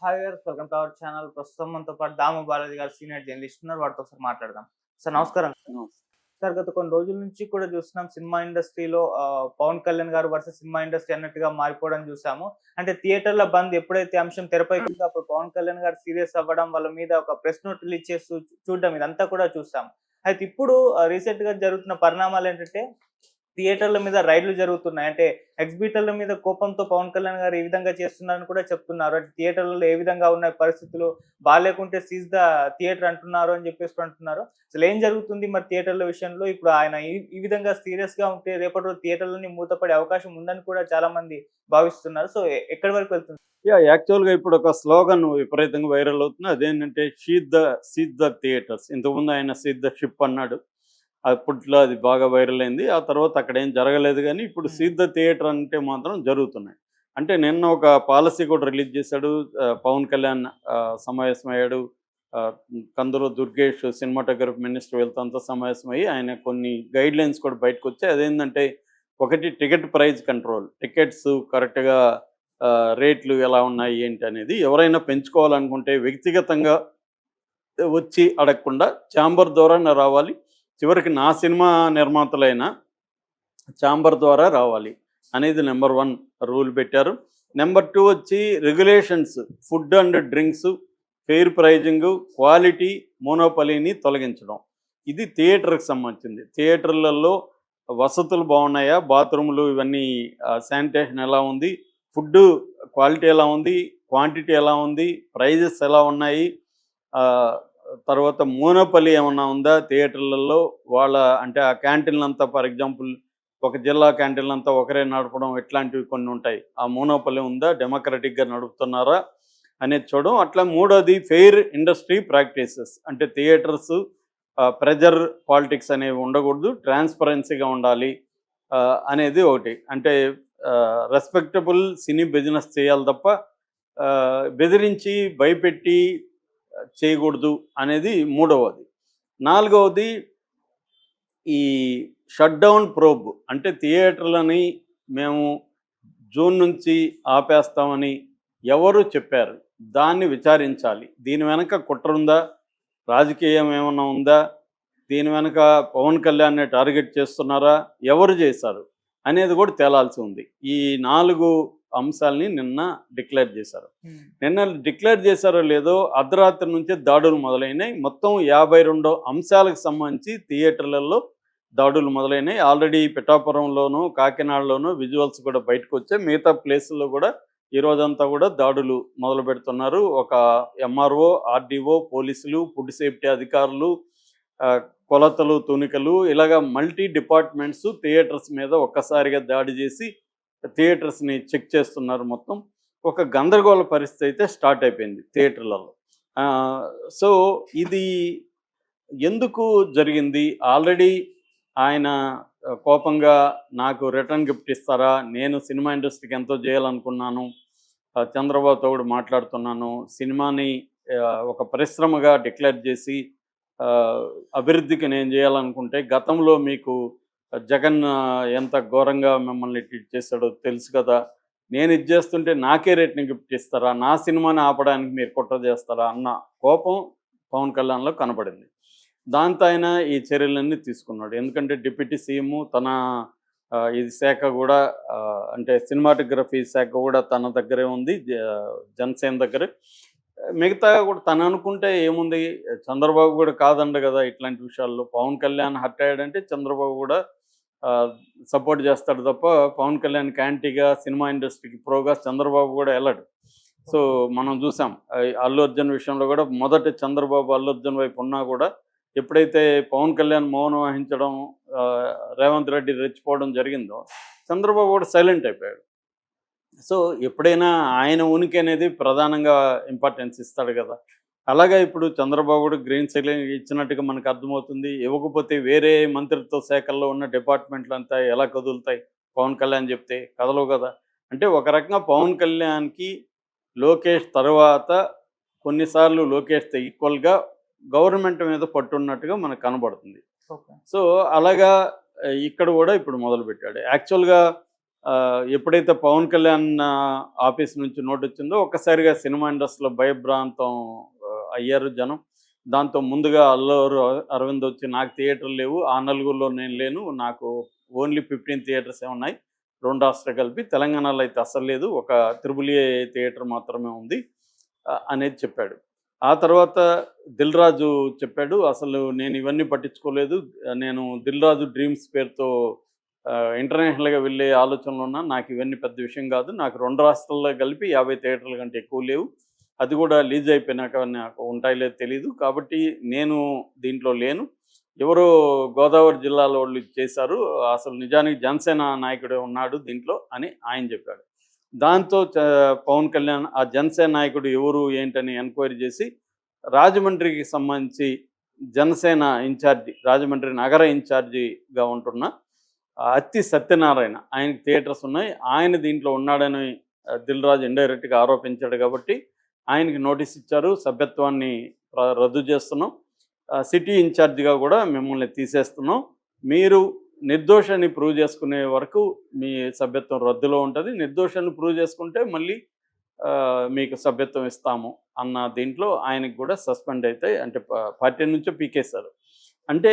Hi viewers, welcome to our channel. ప్రస్తుతం మనతో పాటు దాము బాలాజీ గారు సీనియర్ జర్నలిస్ట్ ఉన్నారు. వారితో ఒకసారి మాట్లాడదాం. సార్ నమస్కారం. అవును. సార్ గత కొన్ని రోజుల నుంచి కూడా చూస్తున్నాం సినిమా ఇండస్ట్రీలో పవన్ కళ్యాణ్ గారు వర్సెస్ సినిమా ఇండస్ట్రీ అన్నట్టుగా మారిపోవడం చూసాము. అంటే థియేటర్ల బంద్ ఎప్పుడైతే అంశం తెరపైకుందో అప్పుడు పవన్ కళ్యాణ్ గారు సీరియస్ అవ్వడం, వాళ్ళ మీద ఒక ప్రెస్ నోట్ రిలీజ్ చేస్తూ చూడడం ఇదంతా కూడా చూసాం. అయితే ఇప్పుడు రీసెంట్ గా జరుగుతున్న పరిణామాలు ఏంటంటే థియేటర్ల మీద రైడ్లు జరుగుతున్నాయి. అంటే ఎగ్జిబిటర్ల మీద కోపంతో పవన్ కళ్యాణ్ గారు ఈ విధంగా చేస్తున్నారని కూడా చెప్తున్నారు. అంటే థియేటర్లలో ఏ విధంగా ఉన్నాయి పరిస్థితులు, బాలేకుంటే సీజ్ ద థియేటర్ అంటున్నారు అని చెప్పేసి కూడా అంటున్నారు. అసలు ఏం జరుగుతుంది మరి థియేటర్ల విషయంలో? ఇప్పుడు ఆయన ఈ విధంగా సీరియస్‌గా ఉంటే రేపటి రోజు థియేటర్‌లన్నీ మూతపడే అవకాశం ఉందని కూడా చాలా మంది భావిస్తున్నారు. సో, ఎక్కడి వరకు వెళ్తుంది? యాక్చువల్‌గా ఇప్పుడు ఒక స్లోగన్ విపరీతంగా వైరల్ అవుతుంది. అదేంటంటే సీజ్ ద థియేటర్స్. ఇంతకుముందు ఆయన సీజ్ ద షిప్ అన్నాడు. అప్పట్లో అది బాగా వైరల్ అయింది. ఆ తర్వాత అక్కడ ఏం జరగలేదు గానీ, ఇప్పుడు హ్మ్. సీజ్ ద థియేటర్ అంటే మాత్రం జరుగుతున్నాయి. అంటే నిన్న ఒక పాలసీ కూడా రిలీజ్ చేశాడు. పవన్ కళ్యాణ్ సమావేశమయ్యాడు. ఆహ్, కందులు దుర్గేష్ సినిమాటోగ్రఫీ మినిస్టర్ వీళ్ళతో సమావేశమయ్యి ఆయన కొన్ని గైడ్‌లైన్స్ కూడా బయటకొచ్చాయి. అదేంటంటే ఒకటి టికెట్ ప్రైస్ కంట్రోల్. టికెట్స్ కరెక్ట్‌గా రేట్లు ఎలా ఉన్నాయి ఏంటి అనేది ఎవరైనా పెంచుకోవాలనుకుంటే వ్యక్తిగతంగా వచ్చి అడగకుండా ఛాంబర్ ద్వారానే రావాలి. చివరికి నా సినిమా నిర్మాతలైన ఛాంబర్ ద్వారా రావాలి అనేది నెంబర్ 1 రూల్ పెట్టారు. నెంబర్ 2 వచ్చి regulations, food and drinks, fair pricing, quality, మోనోపలీని తొలగించడం. ఇది థియేటర్‌కి సంబంధించింది. థియేటర్లలో వసతులు బాగున్నాయా? బాత్రూములు ఇవన్నీ శానిటేషన్ ఎలా ఉంది? ఫుడ్డు క్వాలిటీ ఎలా ఉంది? క్వాంటిటీ ఎలా ఉంది? ప్రైజెస్ ఎలా ఉన్నాయి? ఆహ్, తర్వాత మోనోపలి ఏమన్నా ఉందా థియేటర్లలో? వాళ్ళ అంటే ఆ క్యాంటీన్‌లంతా ఫర్ ఎగ్జాంపుల్ ఒక జిల్లా క్యాంటీన్‌లంతా ఒకరే నడపడం ఇట్లాంటివి కొన్ని ఉంటాయి. ఆ మోనోపలి ఉందా? డెమోక్రటిక్‌గా నడుపుతున్నారా? అనేది చూడడం. అట్లా మూడోది ఫెయిర్ ఇండస్ట్రీ ప్రాక్టీసెస్. అంటే థియేటర్స్ ప్రెజర్ పాలిటిక్స్ అనేవి ఉండకూడదు. ట్రాన్స్‌పరెన్సీగా ఉండాలి అనేది ఒకటి. అంటే రెస్పెక్టబుల్ సినీ బిజినెస్ చేయాలి తప్ప బెదిరించి, భయపెట్టి చేయకూడదు అనేది మూడవది. నాలుగవది ఈ షట్‌డౌన్ ప్రోబ్. అంటే థియేటర్‌లని మేము జూన్ నుంచి ఆపేస్తామని ఎవరు చెప్పారు? దాన్ని విచారించాలి. దీని వెనక కుట్రుందా? రాజకీయం ఏమన్నా ఉందా? దీని వెనక పవన్ కళ్యాణ్‌ని టార్గెట్ చేస్తున్నారా? ఎవరు చేశారు? అనేది కూడా తేలాల్సి ఉంది. ఈ 4 అంశాల్ని నిన్న డిక్లేర్ చేశారు. హ్మ్. నిన్న డిక్లేర్ చేశారో లేదో అర్ధరాత్రి నుంచే దాడులు మొదలైనాయి. మొత్తం 52 అంశాలకు సంబంధించి థియేటర్లలో దాడులు మొదలైనాయి. ఆల్రెడీ పిఠాపురంలోను, కాకినాడలోను విజువల్స్ కూడా బయటకొచ్చాయి. మిగతా ప్లేసుల్లో కూడా ఈ రోజంతా కూడా దాడులు మొదలుపెడుతున్నారు. ఒక ఎంఆర్ఓ, ఆర్డీఓ, పోలీసులు, ఫుడ్ సేఫ్టీ అధికారులు, ఆహ్, కొలతలు, తునికలు ఇలాగ మల్టీ డిపార్ట్మెంట్స్ థియేటర్స్ మీద ఒక్కసారిగా దాడి చేసి థియేటర్స్‌ని చెక్ చేస్తున్నారు మొత్తం. ఒక గందరగోళ పరిస్థితి అయితే స్టార్ట్ అయిపోయింది థియేటర్లలో. ఆహ్, సో, ఇది ఎందుకు జరిగింది? ఆల్రెడీ ఆయన కోపంగా నాకు రిటర్న్ గిఫ్ట్ ఇస్తారా? నేను సినిమా ఇండస్ట్రీకి ఎంతో చేయాలనుకున్నాను. చంద్రబాబుతో కూడా మాట్లాడుతున్నాను. సినిమాని ఒక పరిశ్రమగా డిక్లేర్ చేసి ఆహ్, అభివృద్ధికి నేను చేయాలనుకుంటే గతంలో మీకు జగన్ ఎంత ఘోరంగా మిమ్మల్ని ట్రీట్ చేశాడో తెలుసు కదా! నేను ఇది చేస్తుంటే నాకే రిటర్న్ గిఫ్ట్ ఇస్తారా? నా సినిమాని ఆపడానికి మీరు కుట్ర చేస్తారా? అన్న కోపం పవన్ కళ్యాణ్‌లో కనపడింది. దాంతో ఆయన ఈ చర్యలన్నీ తీసుకున్నాడు. ఎందుకంటే డిప్యూటీ సీఎం తన ఇది శాఖ గూడా అంటే సినిమాటోగ్రఫీ శాఖ గూడా తన దగ్గరే ఉంది. జనసేన దగ్గరే. మిగతా కూడా తను అనుకుంటే ఏముంది, చంద్రబాబు గూడా కాదనడు గదా! ఇట్లాంటి విషయాల్లో. పవన్ కళ్యాణ్ హర్ట్ అయ్యాడంటే చంద్రబాబు గూడా ఆహ్, సపోర్ట్ చేస్తాడు తప్ప పవన్ కళ్యాణ్‌కి యాంటీగా సినిమా ఇండస్ట్రీకి ప్రోగా చంద్రబాబు గూడా ఎళ్ళడు. So, okay. మనం చూసాం. అల్లు అర్జున్ విషయంలో గూడా మొదట చంద్రబాబు అల్లు అర్జున్ వైపు ఉన్నా గూడా ఎప్పుడైతే పవన్ కళ్యాణ్ మౌనం వహించడం, ఆహ్, రేవంత్ రెడ్డి రెచ్చిపోవడం జరిగిందో, చంద్రబాబు కూడా సైలెంట్ అయిపోయాడు. సో, ఎప్పుడైనా ఆయన ఉనికి అనేది ప్రధానంగా ఇంపార్టెన్స్ ఇస్తాడు గదా! అలాగా ఇప్పుడు చంద్రబాబు కూడా గ్రీన్ సిగ్నల్ ఇచ్చినట్టుగా మనకు అర్థమవుతుంది. ఇవ్వకపోతే వేరే మంత్రిత్వ శాఖల్లో ఉన్న డిపార్ట్మెంట్లంతా ఎలా కదులుతాయి? పవన్ కళ్యాణ్ చెప్తే కదలవు గదా! అంటే ఒక రకంగా పవన్ కళ్యాణ్‌కి లోకేష్ తర్వాత కొన్నిసార్లు లోకేష్‌తో ఈక్వల్‌గా గవర్నమెంట్ మీద పట్టున్నట్టుగా మనకు కనబడుతుంది. ఓకే. సో, అలాగా ఇక్కడ గూడా ఇప్పుడు మొదలుపెట్టాడు. యాక్చువల్‌గా ఎప్పుడైతే పవన్ కళ్యాణ్ ఆఫీస్ నుంచి నోట్ వచ్చిందో ఒక్కసారిగా సినిమా ఇండస్ట్రీలో భయభ్రాంతం అయ్యారు జనం. దాంతో ముందుగా అరవింద్ వచ్చి నాకు థియేటర్లు లేవు, ఆ నలుగురిలో నేను లేను, నాకు ఓన్లీ 15 థియేటర్సే ఉన్నాయి 2 రాష్ట్రాలు కలిపి, తెలంగాణలో అయితే అసలు లేదు, ఒక త్రిబుల్ ఏ థియేటర్ మాత్రమే ఉంది అనేది చెప్పాడు. ఆ తర్వాత దిల్ రాజు చెప్పాడు, అసలు నేను ఇవన్నీ పట్టించుకోలేదు, నేను దిల్ రాజు డ్రీమ్స్ పేరుతో ఇంటర్నేషనల్గా వెళ్ళే ఆలోచనలో ఉన్నా, నాకు ఇవన్నీ పెద్ద విషయం కాదు, నాకు 2 రాష్ట్రాల్లో కలిపి 50 థియేటర్ల కంటే ఎక్కువ లేవు, అది కూడా లీజ్ అయిపోయినాక నాకు ఉంటాయో లేదో తెలీదు, కాబట్టి నేను దీంట్లో లేను, ఎవరో గోదావరి జిల్లాలో వాళ్ళు చేశారు, అసలు నిజానికి జనసేన నాయకుడే ఉన్నాడు దీంట్లో అని ఆయన చెప్పాడు. దాంతో పవన్ కళ్యాణ్ ఆ జనసేన నాయకుడు ఎవరు ఏంటని ఎంక్వైరీ చేసి రాజమండ్రికి సంబంధించి జనసేన ఇన్ఛార్జి, రాజమండ్రి నగర ఇన్ఛార్జిగా ఉంటున్న అత్తి సత్యనారాయణ, ఆయనకి థియేటర్స్ ఉన్నాయి, ఆయన దీంట్లో ఉన్నాడని దిల్ రాజు ఇండైరెక్ట్గా ఆరోపించాడు కాబట్టి ఆయనకి నోటీస్ ఇచ్చారు, సభ్యత్వాన్ని రద్దు చేస్తున్నాం, సిటీ ఇన్ఛార్జిగా కూడా మిమ్మల్ని తీసేస్తున్నాం, మీరు నిర్దోషాన్ని ప్రూవ్ చేసుకునే వరకు మీ సభ్యత్వం రద్దులో ఉంటుంది, నిర్దోషాన్ని ప్రూవ్ చేసుకుంటే మళ్ళీ మీకు సభ్యత్వం ఇస్తాము అన్న దీంట్లో ఆయనకి కూడా సస్పెండ్ అయితే, అంటే పార్టీ నుంచో పీకేశారు. అంటే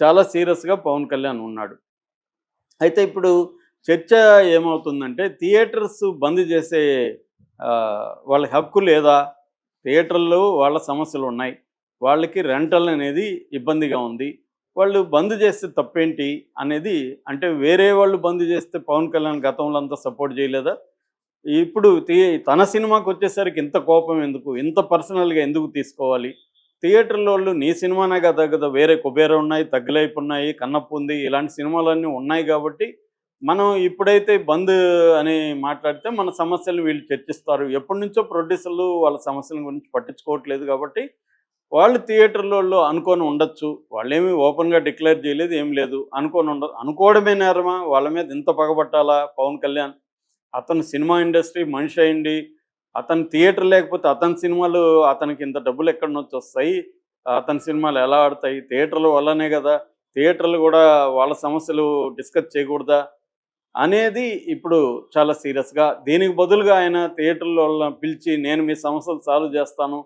చాలా సీరియస్గా పవన్ కళ్యాణ్ ఉన్నాడు. అయితే ఇప్పుడు చర్చ ఏమవుతుందంటే థియేటర్స్ బంద్ చేసే వాళ్ళకి హక్కు లేదా, థియేటర్లో వాళ్ళ సమస్యలు ఉన్నాయి, వాళ్ళకి రెంటల్ అనేది ఇబ్బందిగా ఉంది, వాళ్ళు బంద్ చేస్తే తప్పేంటి అనేది, అంటే వేరే వాళ్ళు బంద్ చేస్తే పవన్ కళ్యాణ్ గతంలో అంతా సపోర్ట్ చేయలేదా, ఇప్పుడు తన సినిమాకి వచ్చేసరికి ఇంత కోపం ఎందుకు, ఇంత పర్సనల్గా ఎందుకు తీసుకోవాలి, థియేటర్లో వాళ్ళు నీ సినిమానే కదా కదా, వేరే కుబేర ఉన్నాయి, తగ్గులైపు ఉన్నాయి, కన్నప్పు ఉంది, ఇలాంటి సినిమాలన్నీ ఉన్నాయి కాబట్టి మనం ఇప్పుడైతే బంద్ అని మాట్లాడితే మన సమస్యలు వీళ్ళు చర్చిస్తారు, ఎప్పటి నుంచో ప్రొడ్యూసర్లు వాళ్ళ సమస్యల గురించి పట్టించుకోవట్లేదు కాబట్టి వాళ్ళు థియేటర్లో అనుకొని ఉండొచ్చు, వాళ్ళేమీ ఓపెన్గా డిక్లేర్ చేయలేదు, ఏం లేదు, అనుకోవడమే నేరమా, వాళ్ళ మీద ఇంత పగబట్టాలా పవన్ కళ్యాణ్, అతను సినిమా ఇండస్ట్రీ మనిషి అయింది, అతని థియేటర్ లేకపోతే అతని సినిమాలు అతనికి ఇంత డబ్బులు ఎక్కడి నుంచి వస్తాయి, అతని సినిమాలు ఎలా ఆడతాయి, థియేటర్ల వల్లనే కదా, థియేటర్లు కూడా వాళ్ళ సమస్యలు డిస్కస్ చేయకూడదా అనేది ఇప్పుడు చాలా సీరియస్గా, దీనికి బదులుగా ఆయన థియేటర్లో పిలిచి నేను మీ సమస్యలు సాల్వ్ చేస్తాను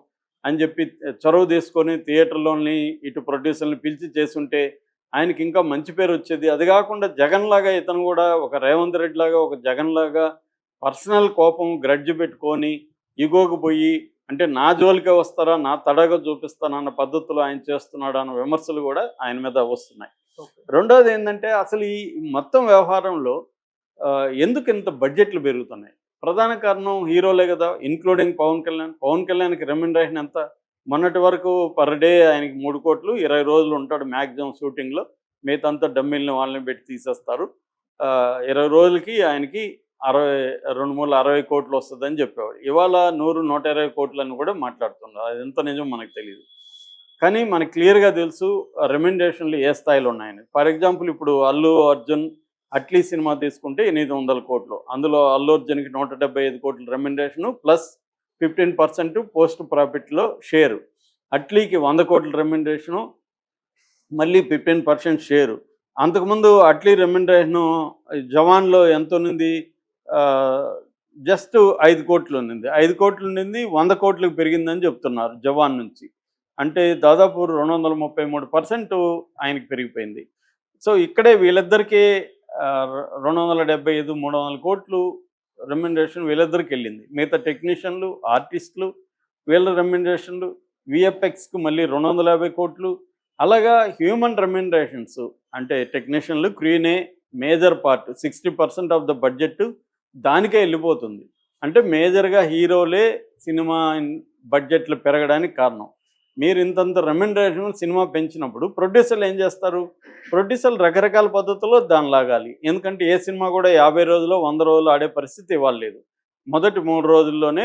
అని చెప్పి చొరవ తీసుకొని థియేటర్లోని ఇటు ప్రొడ్యూసర్ని పిలిచి చేసుంటే ఆయనకి ఇంకా మంచి పేరు వచ్చేది. అది కాకుండా జగన్ లాగా ఇతను కూడా ఒక రేవంత్ రెడ్డి లాగా, ఒక జగన్ లాగా పర్సనల్ కోపం గ్రడ్జ్ పెట్టుకొని ఇగోకు పోయి, అంటే నా జోలికే వస్తారా, నా తడగా చూపిస్తానన్న పద్ధతిలో ఆయన చేస్తున్నాడు అన్న విమర్శలు కూడా ఆయన మీద వస్తున్నాయి. రెండోది ఏంటంటే అసలు ఈ మొత్తం వ్యవహారంలో ఎందుకు ఇంత బడ్జెట్లు పెరుగుతున్నాయి, ప్రధాన కారణం హీరోలే కదా, ఇన్క్లూడింగ్ పవన్ కళ్యాణ్. పవన్ కళ్యాణ్కి రెమ్యునరేషన్ ఎంత, మొన్నటి వరకు పర్ డే ఆయనకి 3 కోట్లు, 20 రోజులు ఉంటాడు మ్యాక్సిమం షూటింగ్లో, మిగతాంతా డమ్మిల్ని వాళ్ళని పెట్టి తీసేస్తారు, 20 రోజులకి ఆయనకి 60 కోట్లు వస్తుందని చెప్పేవాడు. ఇవాళ 100-120 కోట్లని కూడా మాట్లాడుతున్నారు, అది ఎంత నిజం మనకు తెలియదు. కానీ మనకు క్లియర్గా తెలుసు రెమ్యునరేషన్లు ఏ స్థాయిలో ఉన్నాయని. ఫర్ ఎగ్జాంపుల్ ఇప్పుడు అల్లు అర్జున్ అట్లీ సినిమా తీసుకుంటే 800 కోట్లు, అందులో అల్లు అర్జున్కి 175 కోట్ల రెమ్యునరేషను ప్లస్ 15% పోస్ట్ ప్రాఫిట్లో షేరు, అట్లీకి 100 కోట్ల రెమ్యునరేషను మళ్ళీ 15% షేరు. అంతకుముందు అట్లీ రెమ్యునరేషను జవాన్లో ఎంత ఉన్నింది, జస్ట్ 5 కోట్లు ఉన్నింది, 5 కోట్లు ఉన్నింది 100 కోట్లకు పెరిగిందని చెప్తున్నారు జవాన్ నుంచి, అంటే దాదాపు 233% ఆయనకి పెరిగిపోయింది. సో ఇక్కడే వీళ్ళిద్దరికీ 275-300 కోట్లు రెమ్యునరేషన్ వీళ్ళిద్దరికి వెళ్ళింది. మిగతా టెక్నీషియన్లు, ఆర్టిస్టులు, వీళ్ళ రెమ్యునరేషన్లు, విఎఫ్ఎక్స్కి మళ్ళీ 250 కోట్లు, అలాగా హ్యూమన్ రెమ్యునరేషన్స్, అంటే టెక్నీషియన్లు, క్రూనే major part, 60% of the budget దానికే వెళ్ళిపోతుంది. అంటే మేజర్గా హీరోలే సినిమా బడ్జెట్లు పెరగడానికి కారణం. మీరు ఇంతంత రెమ్యునరేషన్ సినిమా పెంచినప్పుడు ప్రొడ్యూసర్లు ఏం చేస్తారు, ప్రొడ్యూసర్లు రకరకాల పద్ధతుల్లో దాన్ని లాగాలి, ఎందుకంటే ఏ సినిమా కూడా 50 రోజులు 100 రోజులు ఆడే పరిస్థితి ఇవ్వాలి లేదు, మొదటి 3 రోజుల్లోనే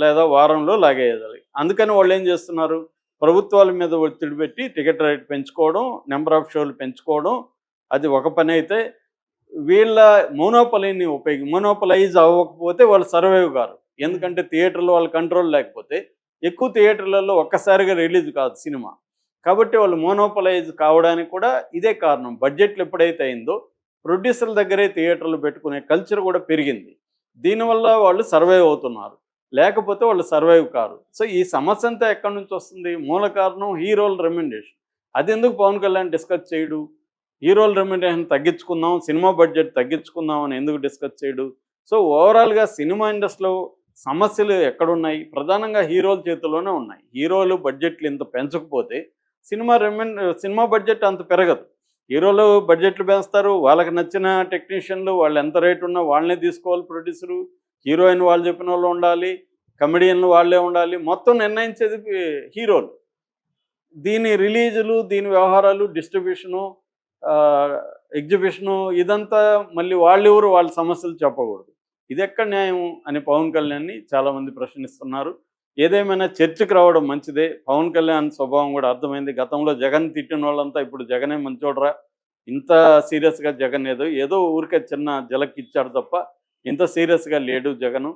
లేదా వారంలో లాగేయాలి. అందుకని వాళ్ళు ఏం చేస్తున్నారు, ప్రభుత్వాల మీద ఒత్తిడి పెట్టి టికెట్ రేట్ పెంచుకోవడం, నెంబర్ ఆఫ్ షోలు పెంచుకోవడం, అది ఒక పని అయితే వీళ్ళ మోనోపలైజ్ అవ్వకపోతే వాళ్ళు సర్వైవ్ కారు, ఎందుకంటే థియేటర్లో వాళ్ళ కంట్రోల్ లేకపోతే ఎక్కువ థియేటర్లలో ఒక్కసారిగా రిలీజ్ కాదు సినిమా, కాబట్టి వాళ్ళు మోనోపలైజ్ కావడానికి కూడా ఇదే కారణం. బడ్జెట్లు ఎప్పుడైతే అయిందో ప్రొడ్యూసర్ల దగ్గరే థియేటర్లు పెట్టుకునే కల్చర్ కూడా పెరిగింది. దీనివల్ల వాళ్ళు సర్వైవ్ అవుతున్నారు. లేకపోతే వాళ్ళు సర్వైవ్ కారు. సో ఈ సమస్య అంతా ఎక్కడి నుంచి వస్తుంది? మూల కారణం హీరోల రెమ్యునరేషన్. అదెందుకు పవన్ కళ్యాణ్ డిస్కస్ చేయడు? హీరోల రెమ్యునరేషన్ తగ్గించుకుందాం, సినిమా బడ్జెట్ తగ్గించుకుందాం అని ఎందుకు డిస్కస్ చేయడు? సో ఓవరాల్‌గా సినిమా ఇండస్ట్రీలో సమస్యలు ఎక్కడున్నాయి? ప్రధానంగా హీరోల చేతుల్లోనే ఉన్నాయి. హీరోలు బడ్జెట్లు ఇంత పెంచకపోతే సినిమా బడ్జెట్ అంత పెరగదు. హీరోలు బడ్జెట్లు పెంచుతారు. వాళ్ళకి నచ్చిన టెక్నీషియన్లు వాళ్ళు ఎంత రేట్ ఉన్నా వాళ్ళనే తీసుకోవాలి ప్రొడ్యూసరు. హీరోయిన్ వాళ్ళు చెప్పిన వాళ్ళు ఉండాలి. కమెడియన్లు వాళ్ళే ఉండాలి. మొత్తం నిర్ణయించేది హీరోలు. దీని రిలీజులు, దీని వ్యవహారాలు, డిస్ట్రిబ్యూషను, ఎగ్జిబిషను ఇదంతా మళ్ళీ వాళ్ళెవరు వాళ్ళ సమస్యలు చెప్పకూడదు. ఇదెక్కడ న్యాయం అని పవన్ కళ్యాణ్‌ని చాలామంది ప్రశ్నిస్తున్నారు. ఏదేమైనా చర్చకు రావడం మంచిదే. పవన్ కళ్యాణ్ స్వభావం కూడా అర్థమైంది. గతంలో జగన్ తిట్టిన వాళ్ళంతా ఇప్పుడు జగనే మంచోడురా, ఇంత సీరియస్‌గా జగన్ ఏదో ఊరికే చిన్న జలక్ ఇచ్చాడు తప్ప ఇంత సీరియస్‌గా లేడు జగను.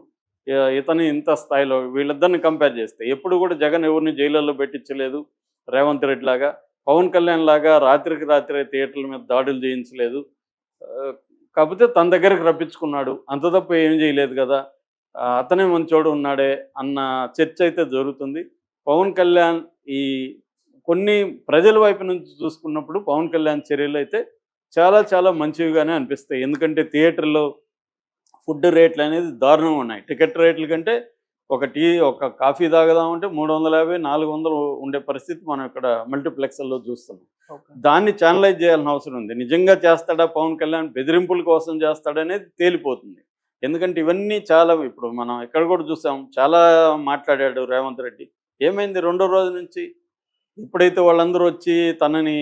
ఇతను ఇంత స్థాయిలో వీళ్ళిద్దరిని కంపేర్ చేస్తే ఎప్పుడు కూడా జగన్ ఎవరిని జైళ్ళల్లో పెట్టించలేదు రేవంత్ రెడ్డి లాగా. పవన్ కళ్యాణ్ లాగా రాత్రికి రాత్రే థియేటర్ల మీద దాడులు చేయించలేదు. కాకపోతే తన దగ్గరికి రప్పించుకున్నాడు. అంత తప్ప ఏం చేయలేదు కదా! అతనే మంచోడు ఉన్నాడే అన్న చర్చ అయితే జరుగుతుంది. పవన్ కళ్యాణ్ ఈ కొన్ని ప్రజల వైపు నుంచి చూసుకున్నప్పుడు పవన్ కళ్యాణ్ చర్యలు అయితే చాలా చాలా మంచివిగానే అనిపిస్తాయి. ఎందుకంటే థియేటర్‌లో ఫుడ్ రేట్లు అనేది దారుణంగా ఉన్నాయి. టికెట్ రేట్ల కంటే ఒక కాఫీ తాగుదామంటే 350, 400 ఉండే పరిస్థితి మనం ఇక్కడ మల్టీప్లెక్స్‌ల్లో చూస్తున్నాం. ఓకే. దాన్ని ఛానలైజ్ చేయాల్సిన అవసరం ఉంది. నిజంగా చేస్తాడా పవన్ కళ్యాణ్, బెదిరింపుల కోసం చేస్తాడనేది తేలిపోతుంది. ఎందుకంటే ఇవన్నీ చాలా ఇప్పుడు మనం ఇక్కడ కూడా చూసాం. చాలా మాట్లాడాడు రేవంత్ రెడ్డి. ఏమైంది రెండో రోజు నుంచి? ఎప్పుడైతే వాళ్ళందరూ వచ్చి తనని